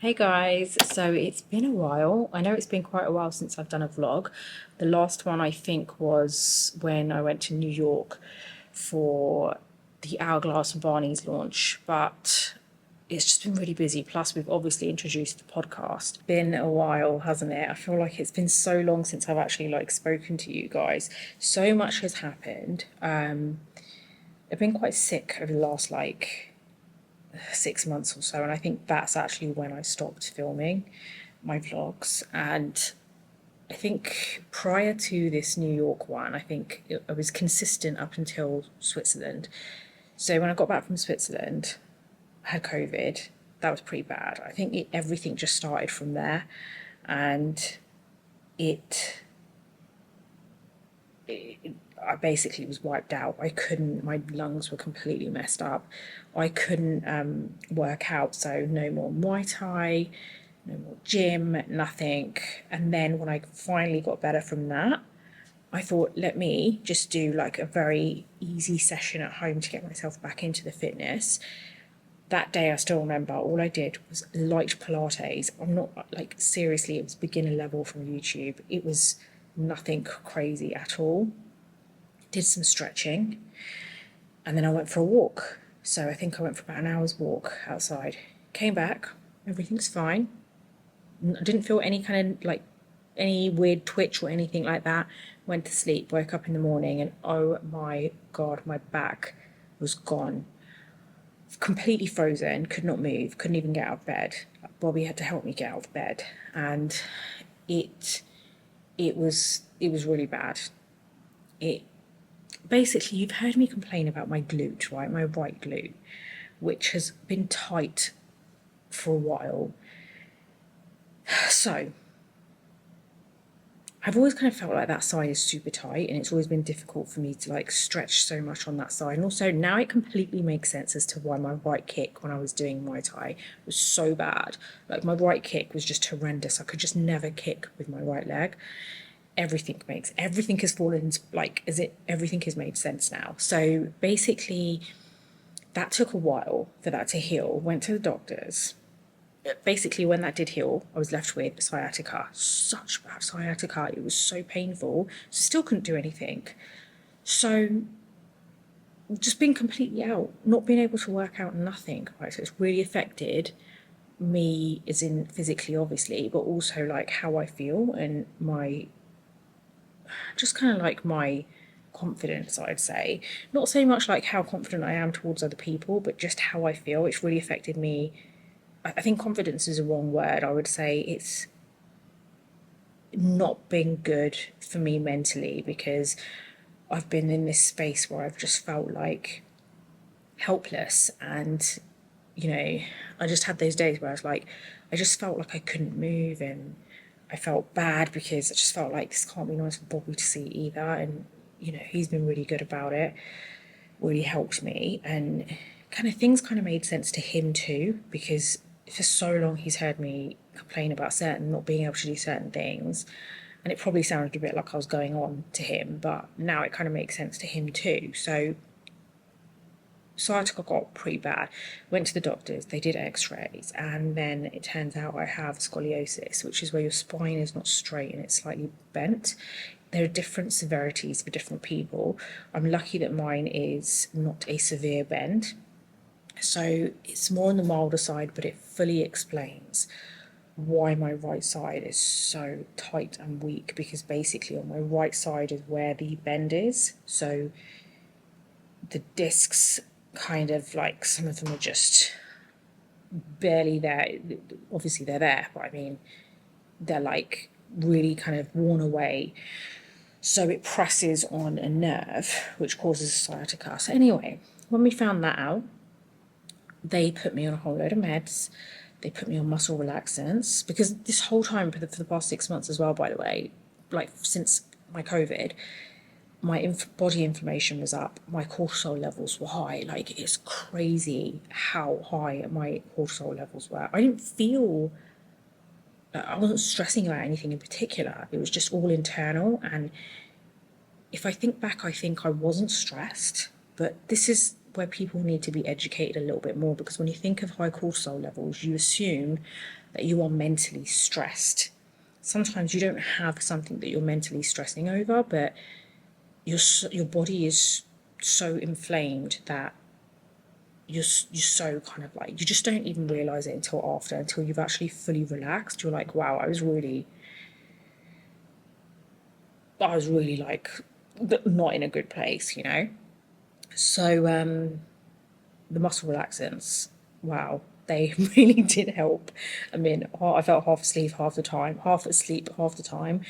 Hey guys, so it's been a while. I know it's been quite a while since I've done a vlog. The last one I think was when I went to New York for the Hourglass and Barney's launch, but it's just been really busy. Plus, we've obviously introduced the podcast. Been a while, hasn't it? I feel like it's been so long since I've actually spoken to you guys. So much has happened. I've been quite sick over the last 6 months or so, and I think that's actually when I stopped filming my vlogs. And I think prior to this New York one, I think I was consistent up until Switzerland. So when I got back from Switzerland, I had COVID. That was pretty bad. I think everything just started from there, and it I basically was wiped out. I couldn't, my lungs were completely messed up. I couldn't work out, so no more Muay Thai, no more gym, nothing. And then when I finally got better from that, I thought, let me just do like a very easy session at home to get myself back into the fitness. That day, I still remember, all I did was light Pilates. I'm not, seriously, it was beginner level from YouTube. It was nothing crazy at all. Did some stretching, and then I went for a walk. So I think I went for about an hour's walk outside. Came back, everything's fine. I didn't feel any kind of any weird twitch or anything like that. Went to sleep, woke up in the morning, and oh my God, my back was gone. Completely frozen, could not move, couldn't even get out of bed. Bobby had to help me get out of bed, and it was really bad. It basically, you've heard me complain about my glute, right? My right glute, which has been tight for a while. So I've always kind of felt like that side is super tight, and it's always been difficult for me to stretch so much on that side. And also now it completely makes sense as to why my right kick when I was doing Muay Thai was so bad. My right kick was just horrendous. I could just never kick with my right leg. Everything has fallen everything has made sense now. So basically that took a while for that to heal. Went to the doctors. Basically, when that did heal, I was left with sciatica. Such bad sciatica. It was so painful. Still couldn't do anything. So just being completely out, not being able to work out, nothing. Right. So it's really affected me, as in physically, obviously, but also how I feel and my my confidence, I'd say. Not so much how confident I am towards other people, but just how I feel. It's really affected me. I think confidence is a wrong word. I would say it's not been good for me mentally, because I've been in this space where I've just felt helpless, and I just had those days where I just felt like I couldn't move, and I felt bad because I just felt like this can't be nice for Bobby to see either. And he's been really good about it, really helped me, and things made sense to him too, because for so long he's heard me complain about not being able to do certain things, and it probably sounded a bit like I was going on to him, but now it makes sense to him too. So sciatica got pretty bad. Went to the doctors, they did x-rays, and then it turns out I have scoliosis, which is where your spine is not straight and it's slightly bent. There are different severities for different people. I'm lucky that mine is not a severe bend, so it's more on the milder side, but it fully explains why my right side is so tight and weak, because basically on my right side is where the bend is. So the discs some of them are just barely there. Obviously they're there, but I mean they're really worn away, so it presses on a nerve which causes sciatica. So anyway, when we found that out, they put me on a whole load of meds. They put me on muscle relaxants, because this whole time for the past 6 months as well, by the way, since my COVID, my body inflammation was up, my cortisol levels were high. It's crazy how high my cortisol levels were. I didn't feel, I wasn't stressing about anything in particular. It was just all internal. And if I think back, I think I wasn't stressed, but this is where people need to be educated a little bit more, because when you think of high cortisol levels, you assume that you are mentally stressed. Sometimes you don't have something that you're mentally stressing over, but your body is so inflamed that you're so kind of like, you just don't even realize it until you've actually fully relaxed. You're like, wow, I was really like not in a good place, you know. So the muscle relaxants, wow, they really did help. I mean, I felt half asleep half the time, half asleep half the time.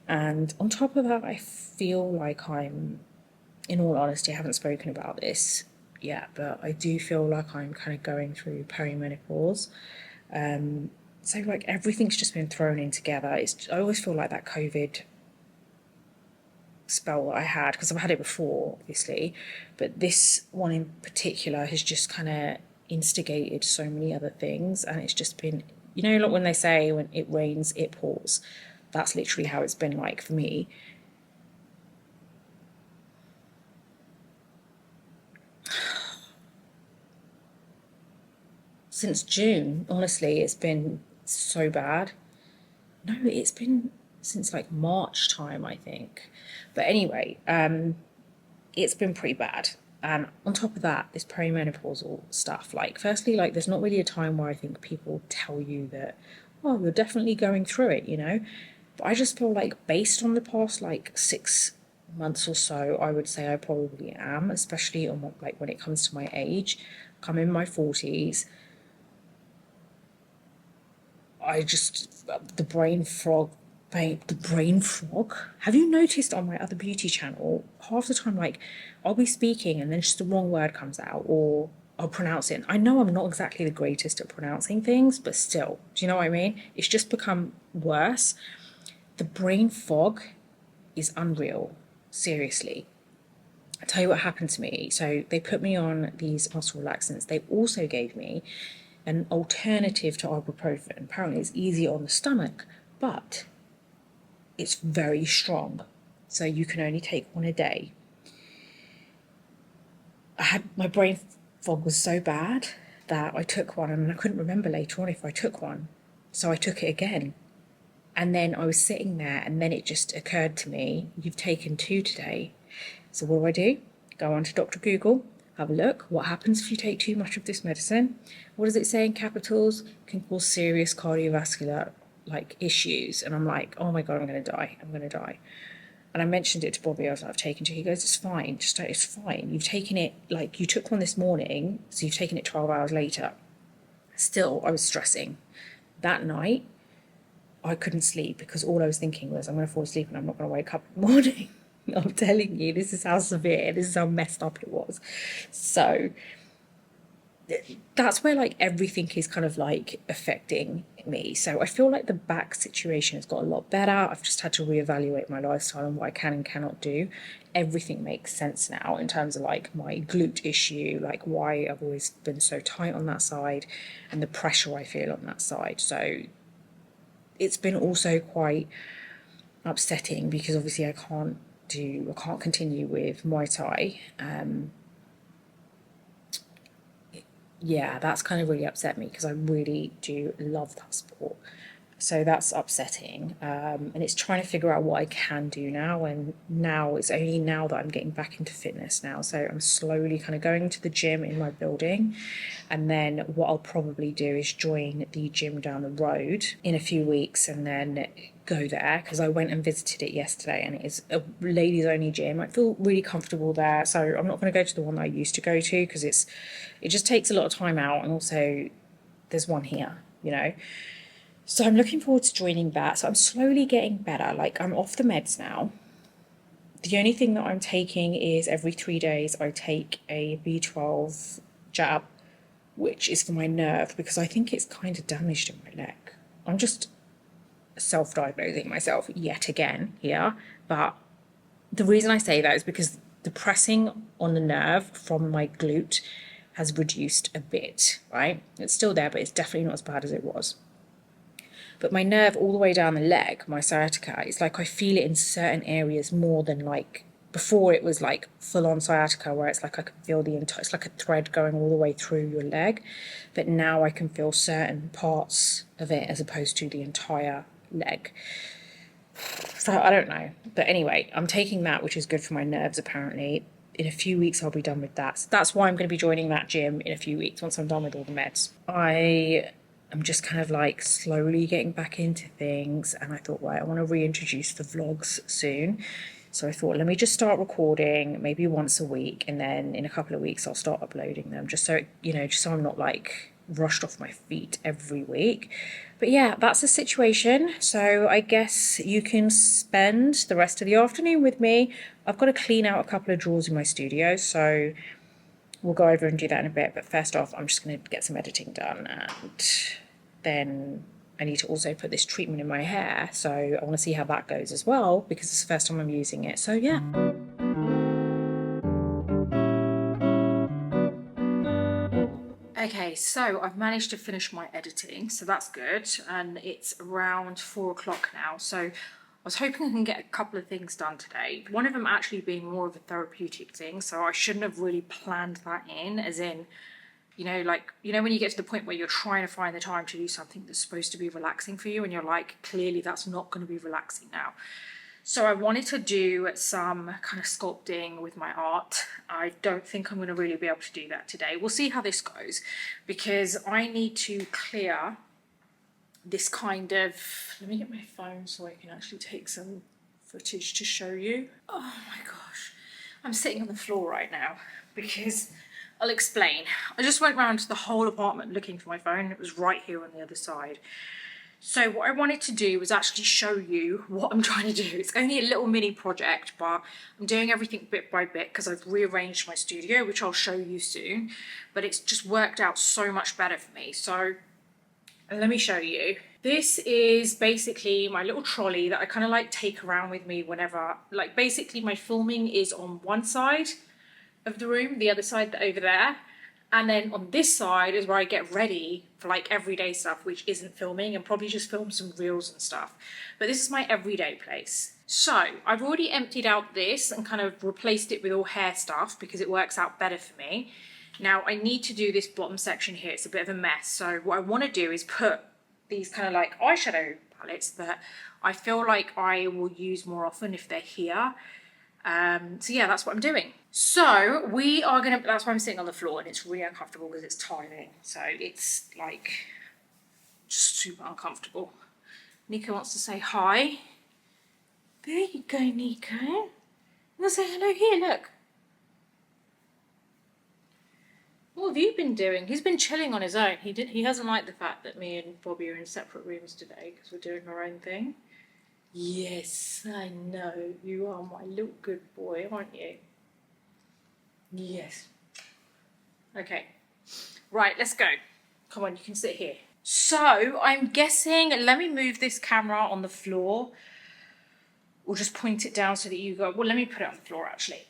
And on top of that, I feel like I'm, in all honesty, I haven't spoken about this yet, but I do feel like I'm kind of going through perimenopause. So like everything's just been thrown in together. I always feel like that COVID spell that I had, because I've had it before, obviously, but this one in particular has just kind of instigated so many other things, and it's just been, you know, like when they say when it rains, it pours. That's literally how it's been like for me. Since June, honestly, it's been so bad. No, it's been since like March time, I think. But anyway, it's been pretty bad. And on top of that, this perimenopausal stuff, like, firstly, like, there's not really a time where I think people tell you that, oh, you're definitely going through it, you know? But I just feel like, based on the past, like, 6 months or so, I would say I probably am, especially on, like, when it comes to my age. I'm in my 40s. The brain fog, babe, the brain fog. Have you noticed on my other beauty channel, half the time, like, I'll be speaking and then just the wrong word comes out, or I'll pronounce it. I know I'm not exactly the greatest at pronouncing things, but still, do you know what I mean? It's just become worse. The brain fog is unreal, seriously. I'll tell you what happened to me. So they put me on these muscle relaxants. They also gave me an alternative to ibuprofen. Apparently it's easier on the stomach, but it's very strong. So you can only take one a day. My brain fog was so bad that I took one and I couldn't remember later on if I took one. So I took it again. And then I was sitting there and then it just occurred to me, you've taken 2 today. So what do? Go on to Dr. Google, have a look. What happens if you take too much of this medicine? What does it say in capitals? Can cause serious cardiovascular like issues. And I'm like, oh my God, I'm going to die. I'm going to die. And I mentioned it to Bobby. I was like, I've taken 2. He goes, it's fine. It's fine. You've taken it, like, you took one this morning, so you've taken it 12 hours later. Still, I was stressing. That night, I couldn't sleep because all I was thinking was, I'm going to fall asleep and I'm not going to wake up in the morning. I'm telling you, this is how severe, this is how messed up it was. So that's where, like, everything is kind of like affecting me. So I feel like the back situation has got a lot better. I've just had to reevaluate my lifestyle and what I can and cannot do. Everything makes sense now in terms of like my glute issue, like why I've always been so tight on that side and the pressure I feel on that side. So it's been also quite upsetting because obviously I can't continue with Muay Thai. Yeah, that's kind of really upset me because I really do love that sport. So that's upsetting. And it's trying to figure out what I can do now. And now it's only now that I'm getting back into fitness now. So I'm slowly kind of going to the gym in my building. And then what I'll probably do is join the gym down the road in a few weeks and then go there, because I went and visited it yesterday and it is a ladies only gym. I feel really comfortable there. So I'm not going to go to the one that I used to go to because it just takes a lot of time out, and also there's one here, you know. So I'm looking forward to joining that. So I'm slowly getting better. Like, I'm off the meds now. The only thing that I'm taking is every 3 days I take a B12 jab, which is for my nerve because I think it's kind of damaged in my leg. I'm just self-diagnosing myself yet again here. But the reason I say that is because the pressing on the nerve from my glute has reduced a bit, right? It's still there, but it's definitely not as bad as it was. But my nerve all the way down the leg, my sciatica, it's like I feel it in certain areas more than like before it was like full on sciatica where it's like I can feel the entire, it's like a thread going all the way through your leg, but now I can feel certain parts of it as opposed to the entire leg. So I don't know, but anyway, I'm taking that, which is good for my nerves apparently. In a few weeks I'll be done with that, so that's why I'm going to be joining that gym in a few weeks once I'm done with all the meds. I'm just kind of like slowly getting back into things, and I thought, right, I want to reintroduce the vlogs soon. So I thought, let me just start recording maybe once a week, and then in a couple of weeks I'll start uploading them, just so, you know, just so I'm not like rushed off my feet every week. But yeah, that's the situation. So I guess you can spend the rest of the afternoon with me. I've got to clean out a couple of drawers in my studio, so we'll go over and do that in a bit. But first off, I'm just going to get some editing done, and then I need to also put this treatment in my hair. So I want to see how that goes as well, because it's the first time I'm using it. So yeah. Okay, so I've managed to finish my editing, so that's good. And it's around 4 o'clock now. So I was hoping I can get a couple of things done today. One of them actually being more of a therapeutic thing. So I shouldn't have really planned that in, as in, you know, like, you know, when you get to the point where you're trying to find the time to do something that's supposed to be relaxing for you, and you're like, clearly that's not going to be relaxing now. So I wanted to do some kind of sculpting with my art. I don't think I'm going to really be able to do that today. We'll see how this goes, because I need to clear this kind of, let me get my phone so I can actually take some footage to show you. Oh my gosh, I'm sitting on the floor right now because I'll explain. I just went around the whole apartment looking for my phone. It was right here on the other side. So what I wanted to do was actually show you what I'm trying to do. It's only a little mini project, but I'm doing everything bit by bit because I've rearranged my studio, which I'll show you soon. But it's just worked out so much better for me. So let me show you. This is basically my little trolley that I kind of like take around with me whenever, like basically my filming is on one side of the room, the other side over there. And then on this side is where I get ready for like everyday stuff, which isn't filming, and probably just film some reels and stuff. But this is my everyday place. So I've already emptied out this and kind of replaced it with all hair stuff because it works out better for me. Now I need to do this bottom section here. It's a bit of a mess. So what I want to do is put these kind of like eyeshadow palettes that I feel like I will use more often if they're here. So yeah, that's what I'm doing. So we are gonna, that's why I'm sitting on the floor, and it's really uncomfortable because it's tiling. So it's like just super uncomfortable. Nico wants to say hi. There you go, Nico. I'm gonna say hello here, look. What have you been doing? He's been chilling on his own. He hasn't liked the fact that me and Bobby are in separate rooms today because we're doing our own thing. Yes, I know. You are my little good boy, aren't you? Yes. Okay. Right, let's go. Come on, you can sit here. So, I'm guessing, let me move this camera on the floor. Or just point it down so that you go, well, let me put it on the floor actually,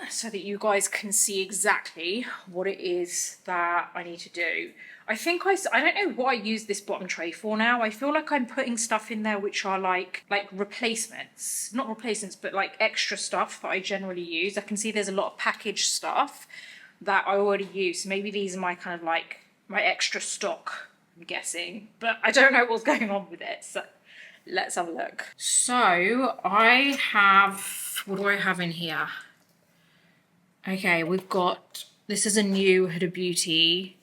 so that you guys can see exactly what it is that I need to do. I don't know what I use this bottom tray for now. I feel like I'm putting stuff in there which are like replacements. Not replacements, but like extra stuff that I generally use. I can see there's a lot of packaged stuff that I already use. So maybe these are my kind of like, my extra stock, I'm guessing. But I don't know what's going on with it, so let's have a look. So I have, what do I have in here? Okay, we've got, this is a new Huda Beauty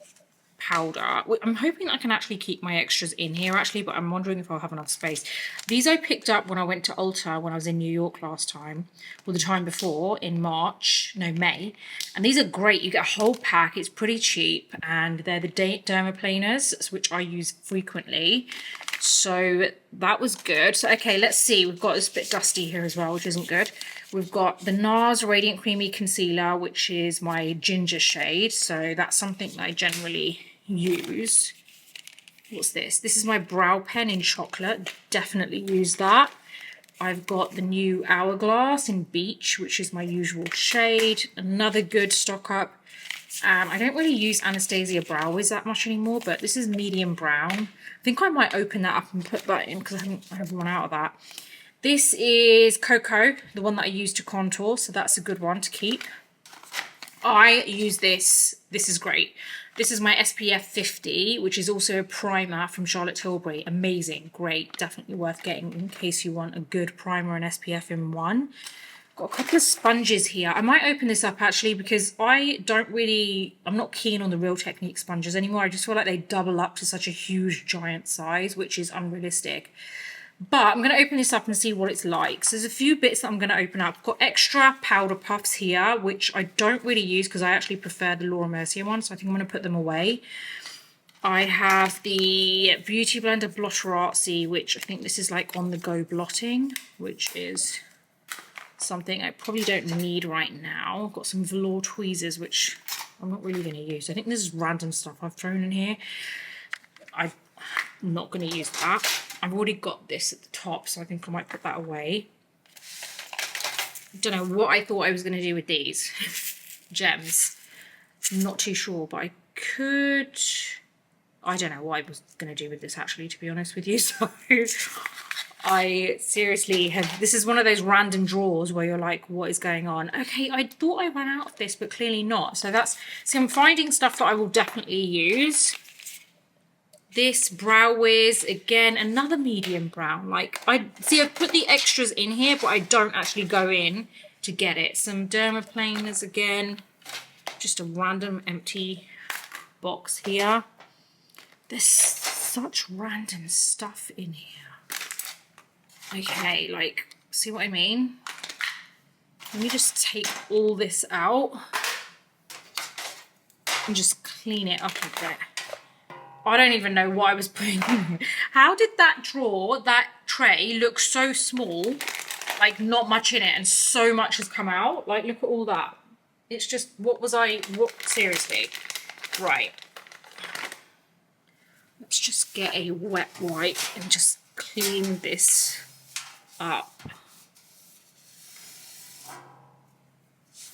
powder. I'm hoping I can actually keep my extras in here actually, but I'm wondering if I'll have enough space. These I picked up when I went to Ulta when I was in New York last time, or the time before in May. And these are great. You get a whole pack. It's pretty cheap, and they're the dermaplaners, which I use frequently. So that was good. So, okay, let's see. We've got this bit dusty here as well, which isn't good. We've got the NARS Radiant Creamy Concealer, which is my ginger shade. So that's something that I generally use. What's this? This is my brow pen in chocolate. Definitely use that. I've got the new Hourglass in Beach, which is my usual shade. Another good stock up. I don't really use Anastasia Brow Wiz that much anymore, but this is medium brown. I think I might open that up and put that in because I haven't run out of that. This is Cocoa, the one that I use to contour, so that's a good one to keep. I use this. This is great. This is my SPF 50, which is also a primer from Charlotte Tilbury. Amazing, great, definitely worth getting in case you want a good primer and SPF in one. Got a couple of sponges here. I might open this up actually because I'm not keen on the Real Technique sponges anymore. I just feel like they double up to such a huge giant size, which is unrealistic. But I'm going to open this up and see what it's like. So there's a few bits that I'm going to open up. I've got extra powder puffs here, which I don't really use because I actually prefer the Laura Mercier one. So I think I'm going to put them away. I have the Beauty Blender Blotter Artsy, which I think this is like on the go blotting, which is something I probably don't need right now. I've got some velour tweezers, which I'm not really going to use. I think this is random stuff I've thrown in here. I'm not going to use that. I've already got this at the top, so I think I might put that away. Don't know what I thought I was going to do with these gems. I'm not too sure, but I could... I don't know what I was going to do with this, actually, to be honest with you. So I seriously have... This is one of those random drawers where you're like, what is going on? Okay, I thought I ran out of this, but clearly not. So that's... See, I'm finding stuff that I will definitely use. This Brow Wiz, again, another medium brown. Like, I've put the extras in here, but I don't actually go in to get it. Some dermaplaners again. Just a random empty box here. There's such random stuff in here. Okay, like, see what I mean? Let me just take all this out and just clean it up a bit. I don't even know what I was putting in. How did that drawer, that tray, look so small, like not much in it, and so much has come out? Like, look at all that. It's just, seriously. Right. Let's just get a wet wipe and just clean this up.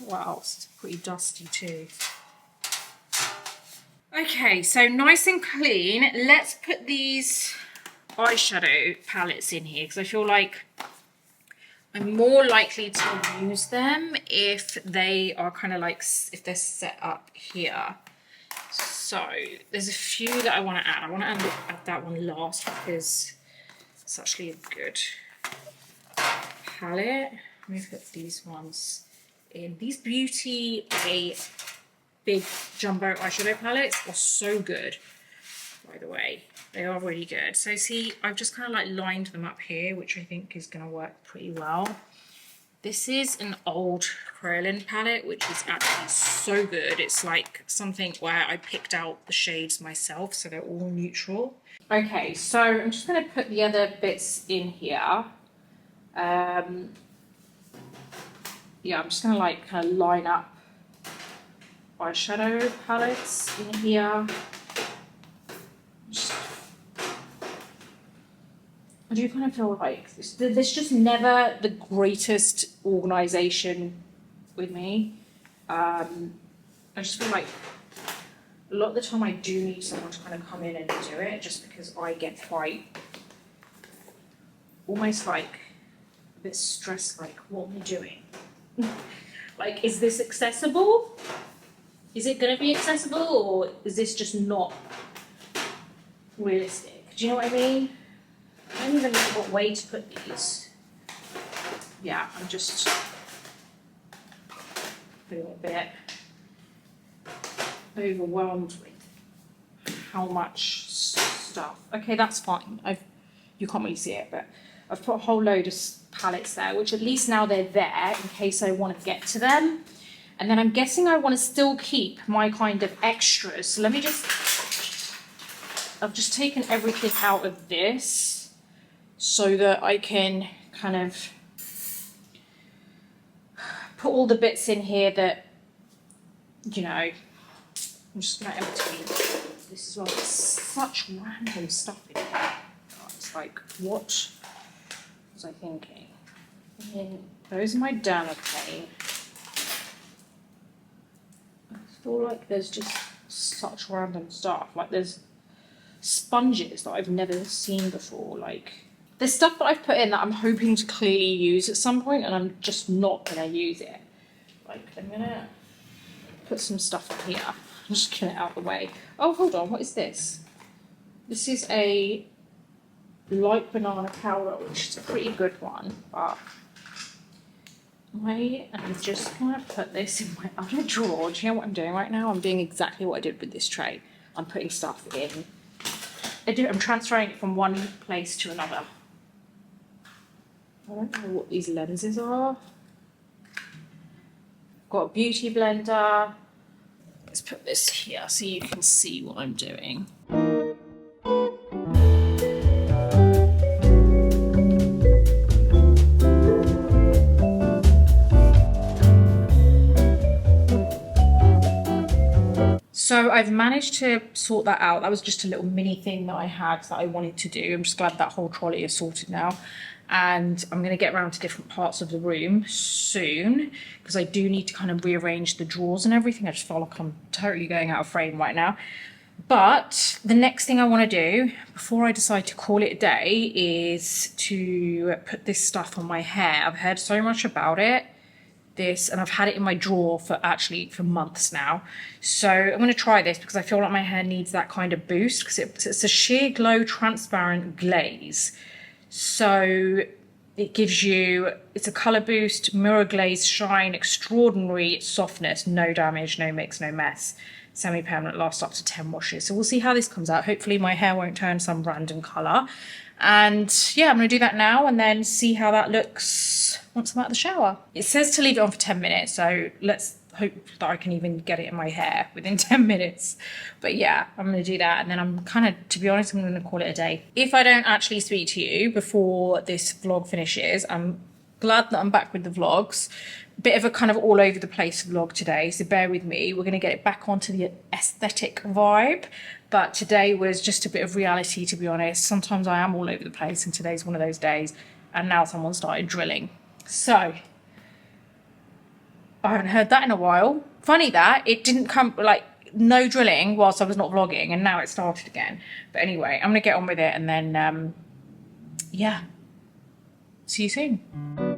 Wow, it's pretty dusty too. Okay, so nice and clean. Let's put these eyeshadow palettes in here because I feel like I'm more likely to use them if they are kind of like, if they're set up here. So there's a few that I want to add. I want to add that one last because it's actually a good palette. Let me put these ones in. These Beauty big jumbo eyeshadow palettes are so good, by the way. They are really good. So see, I've just kind of like lined them up here, which I think is going to work pretty well. This is an old Kryolan palette, which is actually so good. It's like something where I picked out the shades myself, so they're all neutral. Okay, so I'm just going to put the other bits in here. Yeah, I'm just going to like kind of line up eyeshadow palettes in here. I do kind of feel like there's just never the greatest organisation with me. I just feel like a lot of the time I do need someone to kind of come in and do it, just because I get quite almost like a bit stressed, like, what am I doing? Like, is this accessible? Is it going to be accessible, or is this just not realistic? Do you know what I mean? I don't even know what way to put these. Yeah, I'm just feeling a bit overwhelmed with how much stuff. Okay, that's fine. You can't really see it, but I've put a whole load of palettes there, which at least now they're there in case I want to get to them. And then I'm guessing I want to still keep my kind of extras. So let me I've just taken everything out of this so that I can kind of put all the bits in here that, you know, I'm just going to empty this as well. There's such random stuff in here. It's like, what was I thinking? And then those are my dermaplane. I feel like there's just such random stuff. Like there's sponges that I've never seen before. Like There's stuff that I've put in that I'm hoping to clearly use at some point, and I'm just not gonna use it. Like, I'm gonna put some stuff in here. I'm just get it out of the way. Oh, hold on, what is this? This is a light banana powder, which is a pretty good one, but I am just gonna put this in my other drawer. Do you know what I'm doing right now? I'm doing exactly what I did with this tray. I'm putting stuff in. I'm transferring it from one place to another. I don't know what these lenses are. Got a beauty blender. Let's put this here so you can see what I'm doing. So I've managed to sort that out. That was just a little mini thing that I had that I wanted to do. I'm just glad that whole trolley is sorted now. And I'm going to get around to different parts of the room soon because I do need to kind of rearrange the drawers and everything. I just feel like I'm totally going out of frame right now. But the next thing I want to do before I decide to call it a day is to put this stuff on my hair. I've heard so much about it. And I've had it in my drawer for months now. So I'm going to try this because I feel like my hair needs that kind of boost because it's a sheer glow transparent glaze. So it gives you, it's a colour boost, mirror glaze shine, extraordinary softness, no damage, no mix, no mess. Semi-permanent, lasts up to 10 washes. So we'll see how this comes out. Hopefully my hair won't turn some random colour. And yeah, I'm going to do that now and then see how that looks once I'm out of the shower. It says to leave it on for 10 minutes, so let's hope that I can even get it in my hair within 10 minutes. But yeah, I'm going to do that, and then I'm kind of, to be honest, I'm going to call it a day. If I don't actually speak to you before this vlog finishes, I'm glad that I'm back with the vlogs. Bit of a kind of all over the place vlog today, so bear with me. We're going to get it back onto the aesthetic vibe, but today was just a bit of reality, to be honest. Sometimes I am all over the place, and today's one of those days, and now someone started drilling. So I haven't heard that in a while. Funny that it didn't come, like, no drilling whilst I was not vlogging, and now it started again. But anyway, I'm going to get on with it, and then yeah, see you soon.